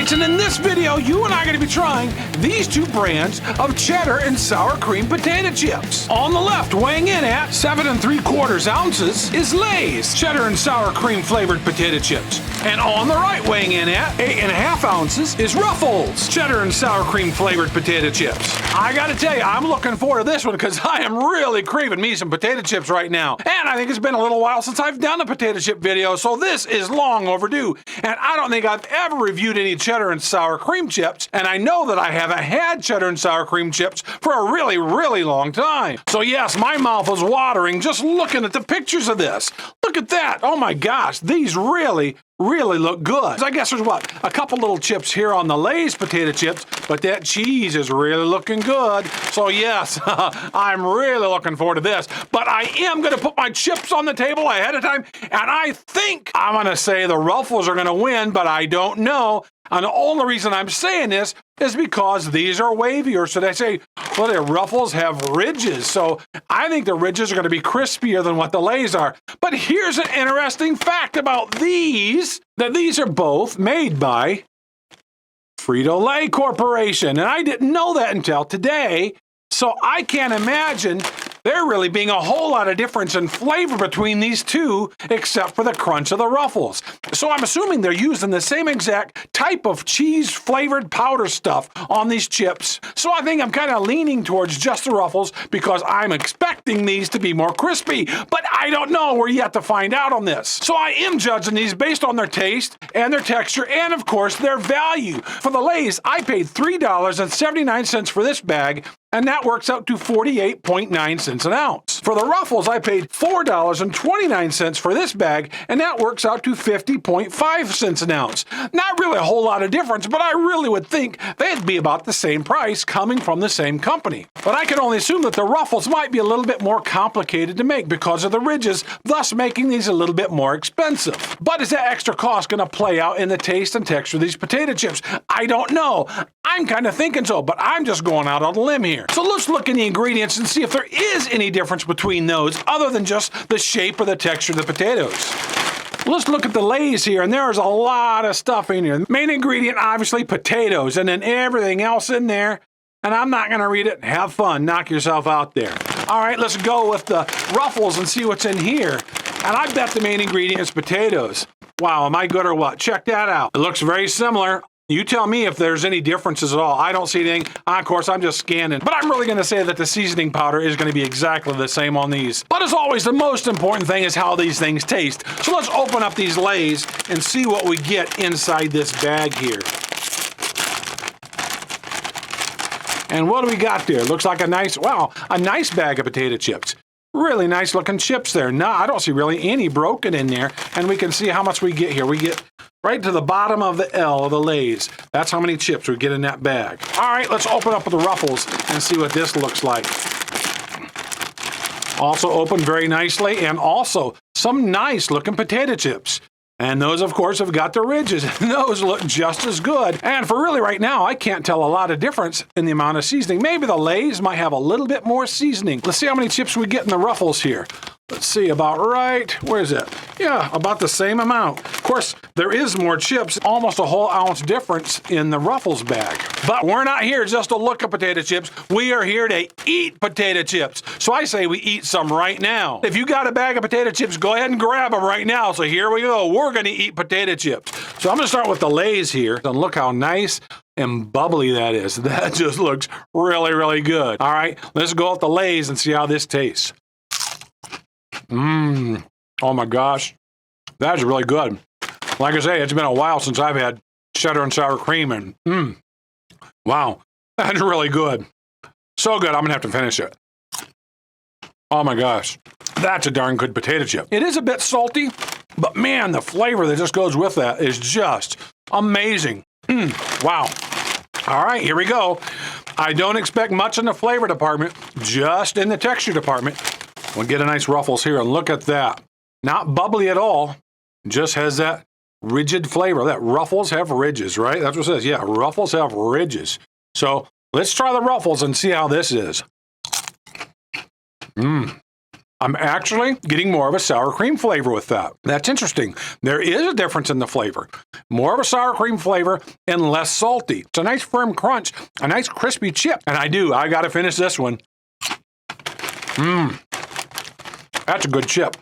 Fights, and in this video, you and I are going to be trying these two brands of cheddar and sour cream potato chips. On the left, weighing in at 7 3/4 ounces, is Lay's cheddar and sour cream flavored potato chips. And on the right, weighing in at 8 1/2 ounces, is Ruffles cheddar and sour cream flavored potato chips. I got to tell you, I'm looking forward to this one because I am really craving me some potato chips right now. And I think it's been a little while since I've done a potato chip video, so this is long overdue. And I don't think I've ever reviewed any cheddar and sour cream chips, and I know that I haven't had cheddar and sour cream chips for a really, really long time. So yes, my mouth is watering just looking at the pictures of this. Look at that. Oh my gosh, these really look good. I guess there's a couple little chips here on the Lay's potato chips, but that cheese is really looking good. So yes, I'm really looking forward to this. But I am going to put my chips on the table ahead of time, and I think I'm going to say the Ruffles are going to win, but I don't know. And the only reason I'm saying this is because these are wavier. So they say, well, the Ruffles have ridges. So I think the ridges are going to be crispier than what the Lay's are. But here's an interesting fact about these, that these are both made by Frito-Lay Corporation. And I didn't know that until today. So I can't imagine there really being a whole lot of difference in flavor between these two, except for the crunch of the Ruffles. So I'm assuming they're using the same exact type of cheese-flavored powder stuff on these chips. So I think I'm kind of leaning towards just the Ruffles because I'm expecting these to be more crispy. But I don't know. We're yet to find out on this. So I am judging these based on their taste and their texture and, of course, their value. For the Lay's, I paid $3.79 for this bag, and that works out to 48.9 cents an ounce. For the Ruffles, I paid $4.29 for this bag, and that works out to 50.5 cents an ounce. Not really a whole lot of difference, but I really would think they'd be about the same price coming from the same company. But I can only assume that the Ruffles might be a little bit more complicated to make because of the ridges, thus making these a little bit more expensive. But is that extra cost going to play out in the taste and texture of these potato chips? I don't know. I'm kind of thinking so, but I'm just going out on a limb here. So let's look in the ingredients and see if there is any difference between those other than just the shape or the texture of the potatoes. Let's look at the Lay's here, and there's a lot of stuff in here. The main ingredient, obviously, potatoes, and then everything else in there. And I'm not going to read it. Have fun. Knock yourself out there. All right, let's go with the Ruffles and see what's in here. And I bet the main ingredient is potatoes. Wow, am I good or what? Check that out. It looks very similar. You tell me if there's any differences at all. I don't see anything. Of course, I'm just scanning. But I'm really going to say that the seasoning powder is going to be exactly the same on these. But as always, the most important thing is how these things taste. So let's open up these Lay's and see what we get inside this bag here. And what do we got there? Looks like a nice bag of potato chips. Really nice looking chips there. No, I don't see really any broken in there. And we can see how much we get here. We get right to the bottom of the L of the Lay's. That's how many chips we get in that bag. All right, let's open up the Ruffles and see what this looks like. Also opened very nicely, and also some nice looking potato chips. And those, of course, have got the ridges. Those look just as good. And for really right now, I can't tell a lot of difference in the amount of seasoning. Maybe the Lay's might have a little bit more seasoning. Let's see how many chips we get in the Ruffles here. Let's see, about right, where is it? Yeah, about the same amount. Of course, there is more chips, almost a whole ounce difference in the Ruffles bag. But we're not here just to look at potato chips. We are here to eat potato chips. So I say we eat some right now. If you got a bag of potato chips, go ahead and grab them right now. So here we go. We're going to eat potato chips. So I'm going to start with the Lay's here. And look how nice and bubbly that is. That just looks really good. All right, let's go with the Lay's and see how this tastes. Oh my gosh, that's really good. Like I say, it's been a while since I've had cheddar and sour cream, and wow, that's really good. So good, I'm gonna have to finish it. Oh my gosh, that's a darn good potato chip. It is a bit salty, but man, the flavor that just goes with that is just amazing. Wow. All right, here we go. I don't expect much in the flavor department, just in the texture department. We'll get a nice Ruffles here, and look at that. Not bubbly at all, just has that rigid flavor. That Ruffles have ridges, right? That's what it says. Yeah, Ruffles have ridges. So let's try the Ruffles and see how this is. I'm actually getting more of a sour cream flavor with that. That's interesting. There is a difference in the flavor. More of a sour cream flavor and less salty. It's a nice firm crunch, a nice crispy chip. And I got to finish this one. That's a good chip.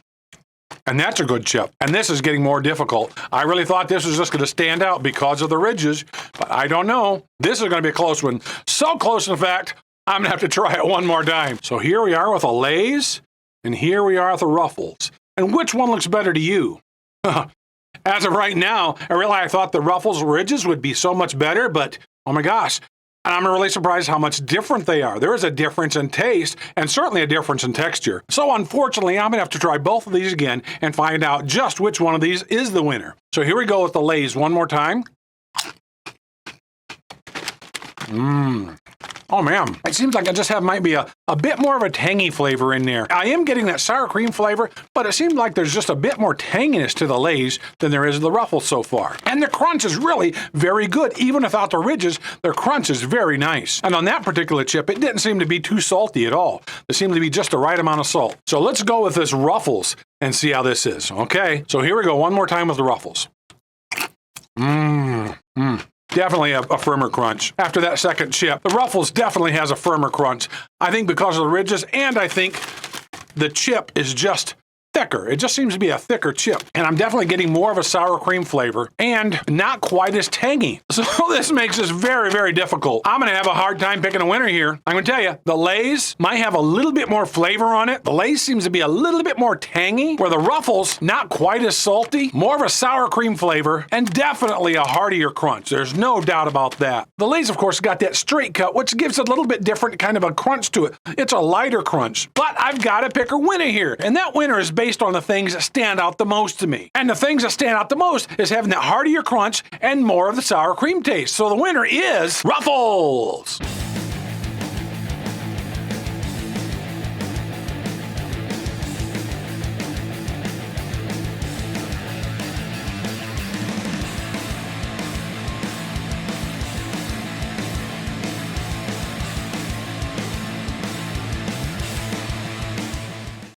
And that's a good chip. And this is getting more difficult. I really thought this was just going to stand out because of the ridges, but I don't know. This is going to be a close one. So close, in fact, I'm going to have to try it one more time. So here we are with a Lay's, and here we are with a Ruffles. And which one looks better to you? As of right now, I thought the Ruffles ridges would be so much better, but oh my gosh. And I'm really surprised how much different they are. There is a difference in taste and certainly a difference in texture. So unfortunately, I'm going to have to try both of these again and find out just which one of these is the winner. So here we go with the Lay's one more time. Oh man, it seems like I just might be a bit more of a tangy flavor in there. I am getting that sour cream flavor, but it seems like there's just a bit more tanginess to the Lay's than there is the Ruffles so far. And the crunch is really very good. Even without the ridges, their crunch is very nice. And on that particular chip, it didn't seem to be too salty at all. It seemed to be just the right amount of salt. So let's go with this Ruffles and see how this is. Okay, so here we go one more time with the Ruffles. Definitely a firmer crunch. After that second chip, the Ruffles definitely has a firmer crunch. I think because of the ridges, and I think the chip is just thicker. It just seems to be a thicker chip. And I'm definitely getting more of a sour cream flavor and not quite as tangy. So this makes this very, very difficult. I'm going to have a hard time picking a winner here. I'm going to tell you, the Lay's might have a little bit more flavor on it. The Lay's seems to be a little bit more tangy, where the Ruffles, not quite as salty, more of a sour cream flavor, and definitely a heartier crunch. There's no doubt about that. The Lay's, of course, got that straight cut, which gives a little bit different kind of a crunch to it. It's a lighter crunch. But I've got to pick a winner here, and that winner is based on the things that stand out the most to me. And the things that stand out the most is having that heartier crunch and more of the sour cream taste. So the winner is Ruffles.